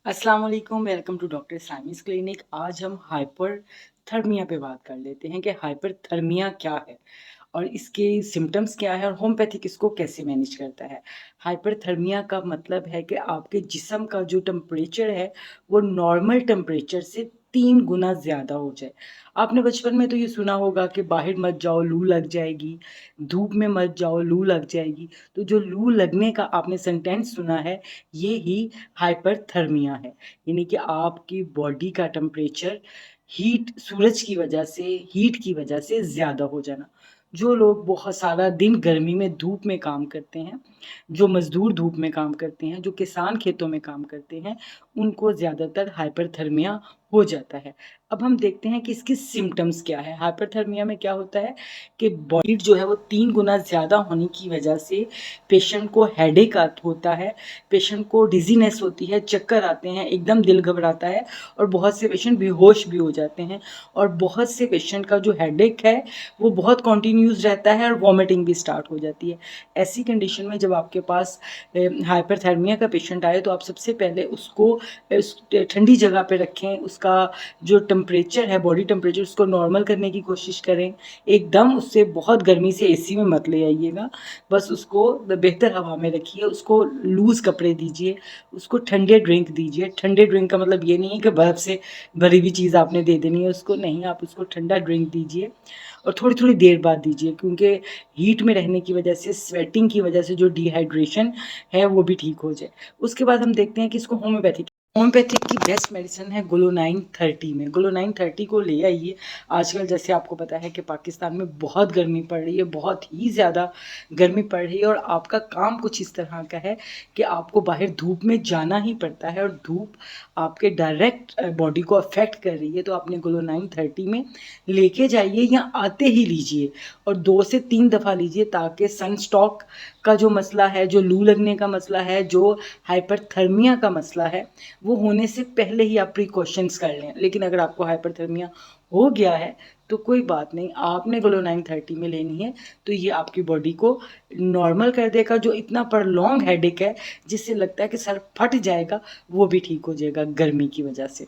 अस्सलाम वालेकुम, welcome to doctor साइमस clinic. आज हम हाइपरथर्मिया पे बात कर लेते हैं कि हाइपरथर्मिया क्या है और इसके सिम्पटम्स क्या है और होम्योपैथिक इसको कैसे मैनेज करता है। हाइपरथर्मिया का मतलब है कि आपके जिस्म का जो टेम्परेचर है वो नॉर्मल टेम्परेचर से 3 गुना ज़्यादा हो जाए। आपने बचपन में तो ये सुना होगा कि बाहर मत जाओ, लू लग जाएगी, धूप में मत जाओ, लू लग जाएगी। तो जो लू लगने का आपने सेंटेंस सुना है, ये ही हाइपरथर्मिया है। यानी कि आपकी बॉडी का टेम्परेचर सूरज की वजह से, हीट की वजह से ज़्यादा हो जाना। जो लोग बहुत सारा दिन गर्मी में धूप में काम करते हैं, जो मज़दूर धूप में काम करते हैं, जो किसान खेतों में काम करते हैं, उनको ज़्यादातर हाइपरथर्मिया हो जाता है। अब हम देखते हैं कि इसके सिम्पटम्स क्या है। हाइपरथर्मिया में क्या होता है कि बॉडी जो है वो 3 गुना ज़्यादा होने की वजह से पेशेंट को हेडेक होता है, पेशेंट को डिज़ीनेस होती है, चक्कर आते हैं, एकदम दिल घबराता है और बहुत से पेशेंट बेहोश भी हो जाते हैं। और बहुत से पेशेंट का जो हेडेक है वो बहुत कंटिन्यूस रहता है और वॉमिटिंग भी स्टार्ट हो जाती है। ऐसी कंडीशन में जब आपके पास हाइपरथर्मिया का पेशेंट आए तो आप सबसे पहले उसको ठंडी जगह पे रखें, उसका जो टेम्परेचर है, बॉडी टेम्परेचर, उसको नॉर्मल करने की कोशिश करें। एकदम उससे बहुत गर्मी से एसी में मत ले आइएगा, बस उसको बेहतर हवा में रखिए, उसको लूज़ कपड़े दीजिए, उसको ठंडे ड्रिंक दीजिए। ठंडे ड्रिंक का मतलब ये नहीं है कि बर्फ़ से भरी हुई चीज़ आपने दे देनी है उसको, नहीं, आप उसको ठंडा ड्रिंक दीजिए और थोड़ी-थोड़ी देर बाद दीजिए, क्योंकि हीट में रहने की वजह से, स्वेटिंग की वजह से जो डिहाइड्रेशन है वो भी ठीक हो जाए। उसके बाद हम देखते हैं कि इसको होम्योपैथिक की बेस्ट मेडिसिन है ग्लूनाइन 30 में। ग्लूनाइन 30 को ले आइए। आजकल जैसे आपको पता है कि पाकिस्तान में बहुत गर्मी पड़ रही है, बहुत ही ज़्यादा गर्मी पड़ रही है और आपका काम कुछ इस तरह का है कि आपको बाहर धूप में जाना ही पड़ता है और धूप आपके डायरेक्ट बॉडी को अफेक्ट कर रही है। तो आपने ग्लूनाइन 30 में लेके जाइए या आते ही लीजिए और 2 से 3 दफ़ा लीजिए, ताकि सनस्ट्रोक का जो मसला है, जो लू लगने का मसला है, जो हाइपरथर्मिया का मसला है, वो होने से पहले ही आप प्रिकॉशंस कर लें। लेकिन अगर आपको हाइपरथर्मिया हो गया है तो कोई बात नहीं, आपने ग्लूनाइन 30 में लेनी है तो ये आपकी बॉडी को नॉर्मल कर देगा। जो इतना प्रॉन्ग हेडेक है जिससे लगता है कि सर फट जाएगा, वो भी ठीक हो जाएगा गर्मी की वजह से।